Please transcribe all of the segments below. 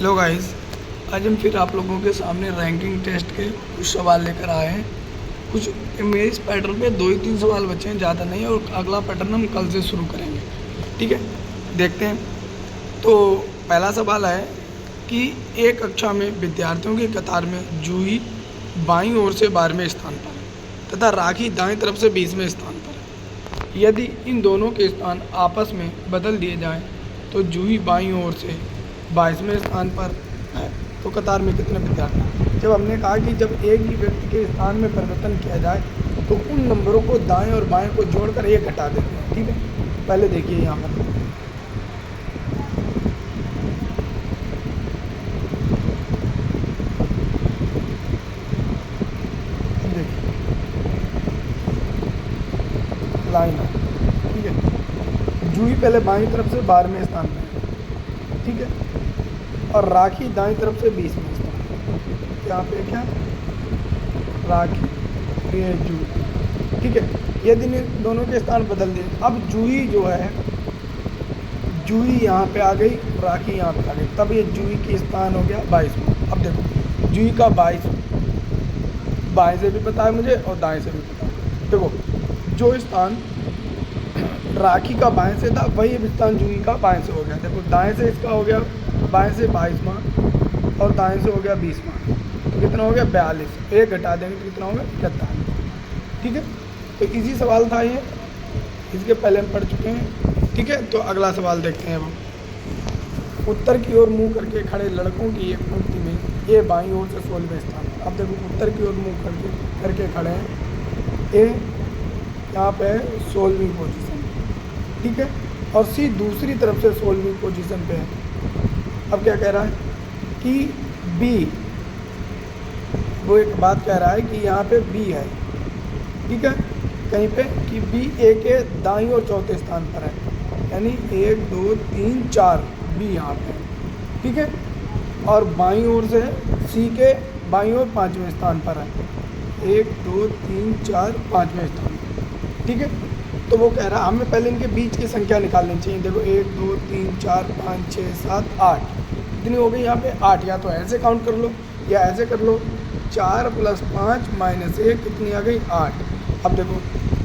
Hello guys, आज हम फिर आप लोगों के सामने रैंकिंग टेस्ट के कुछ सवाल लेकर आए हैं। कुछ मेरे इस पैटर्न पे 2 ही 3 सवाल बचे हैं, ज़्यादा नहीं, और अगला पैटर्न हम कल से शुरू करेंगे। ठीक है, देखते हैं। तो पहला सवाल है कि एक कक्षा में विद्यार्थियों की कतार में जूही बाईं ओर से 12वें स्थान पर है तथा राखी दाएं तरफ से 20वें स्थान पर है। यदि इन दोनों के स्थान आपस में बदल दिए जाएं तो जूही बाईं ओर से 22वें स्थान पर है, तो कतार में कितने विद्यार्थी। जब हमने कहा कि जब एक ही व्यक्ति के स्थान में परिवर्तन किया जाए तो उन नंबरों को दाएं और बाएं को जोड़कर एक घटा देते हैं। ठीक है, पहले देखिए यहाँ पर लाइन है। ठीक है, जूही पहले बाईं तरफ से 12वें स्थान में है। ठीक है, और राखी दाईं तरफ से 20वें स्थान पर। यहाँ पे क्या, राखी ये जूही। ठीक है, यदि दोनों के स्थान बदल दिए, अब जूही जो है, जूही यहाँ पे आ गई, राखी यहाँ पे आ गई, तब ये जूही की स्थान हो गया 22वां। अब देखो जूही का 22 बाएं से भी पता है मुझे और दाएं से भी पता है। देखो जो स्थान राखी का बाएं से था वही अब स्थान जूही का बाएं से हो गया। देखो दाएं से इसका हो गया बाएं से 22वां और दाएं से हो गया 20वां, तो कितना हो गया 42। एक घटा देंगे तो कितना होगा 41। ठीक है, तो इजी सवाल था ये, इसके पहले हम पढ़ चुके हैं। ठीक है, तो अगला सवाल देखते हैं हम। उत्तर की ओर मुंह करके खड़े लड़कों की एक पंक्ति में ये बाईं ओर से 16वें स्थान। अब देखो उत्तर की ओर मुंह करके खड़े हैं, ये यहाँ पे 16वीं पोजीशन। ठीक है, और सी दूसरी तरफ से 16वीं पोजीशन पे है। अब क्या कह रहा है कि बी, वो एक बात कह रहा है कि यहाँ पे बी है। ठीक है, कहीं पे कि बी ए के दाईं और चौथे स्थान पर है, यानी 1 2 3 4 बी यहाँ पे है। ठीक है, और बाईं ओर से सी के बाईं ओर 5वें स्थान पर है, 1 2 3 4 5वें स्थान पर। ठीक है, तो वो कह रहा है हमें पहले इनके बीच की संख्या निकालनी चाहिए। देखो 1 2 3 4 5 6 7 8, कितनी हो गई यहाँ पे 8। या तो ऐसे काउंट कर लो या ऐसे कर लो, 4 + 5 - 1 कितनी आ गई 8। अब देखो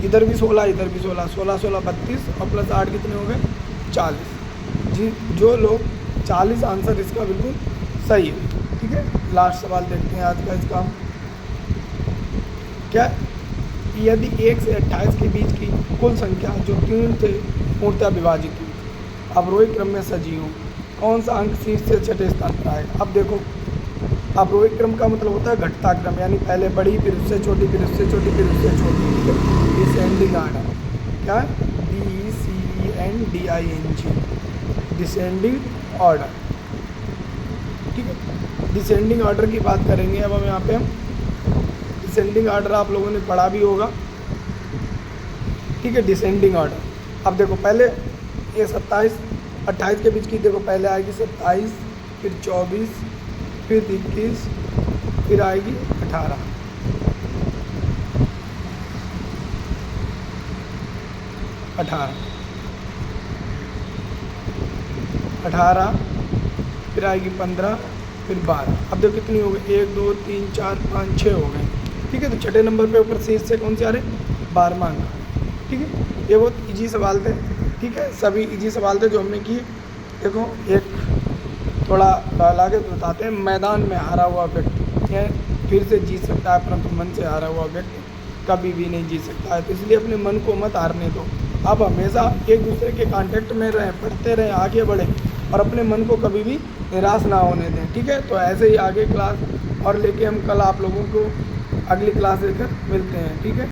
इधर भी 16 इधर भी 16, 16 16 32 और प्लस 8 कितने हो गए 40। जी, जो लोग 40 आंसर इसका बिल्कुल सही है। ठीक है, लास्ट सवाल देखते हैं आज का इसका। क्या, यदि 1 से 28 के बीच की कुल संख्या जो 3 से पूर्णतः विभाजित हुई अवरोही क्रम में सजी हो, कौन सा अंक शीर्ष से छठे स्थान पर आएगा। अब देखो अवरोही क्रम का मतलब होता है घटता क्रम, यानी पहले बड़ी फिर उससे छोटी फिर उससे छोटी फिर उससे छोटी। ठीक है, डिसेंडिंग आर्डर। क्या, DECENDING, डिसेंडिंग ऑर्डर। ठीक है, डिसेंडिंग ऑर्डर की बात करेंगे अब हम यहाँ पे। हम डिसेंडिंग ऑर्डर आप लोगों ने पढ़ा भी होगा। ठीक है, डिसेंडिंग ऑर्डर। अब देखो पहले ये 27 28 के बीच की, देखो पहले आएगी 27, फिर 24, फिर 21, फिर आएगी 18। 18, फिर आएगी 15, फिर 12। अब देखो कितनी हो गई 1 2 3 4 5 6 हो गए। ठीक है, तो छठे नंबर पे ऊपर शीर्ष से कौन से आ रहे 12वां अंक। ठीक है, ये बहुत इजी सवाल थे। ठीक है, सभी इजी सवाल थे जो हमने किए। देखो एक थोड़ा आगे बताते हैं। मैदान में हारा हुआ व्यक्ति फिर से जीत सकता है, परंतु मन से हारा हुआ व्यक्ति कभी भी नहीं जीत सकता है। तो इसलिए अपने मन को मत हारने दो। आप हमेशा एक दूसरे के कांटेक्ट में रहें, पढ़ते रहें, आगे बढ़ें और अपने मन को कभी भी निराश ना होने दें। ठीक है, तो ऐसे ही आगे क्लास और लेके हम कल आप लोगों को अगली क्लास लेकर मिलते हैं। ठीक है।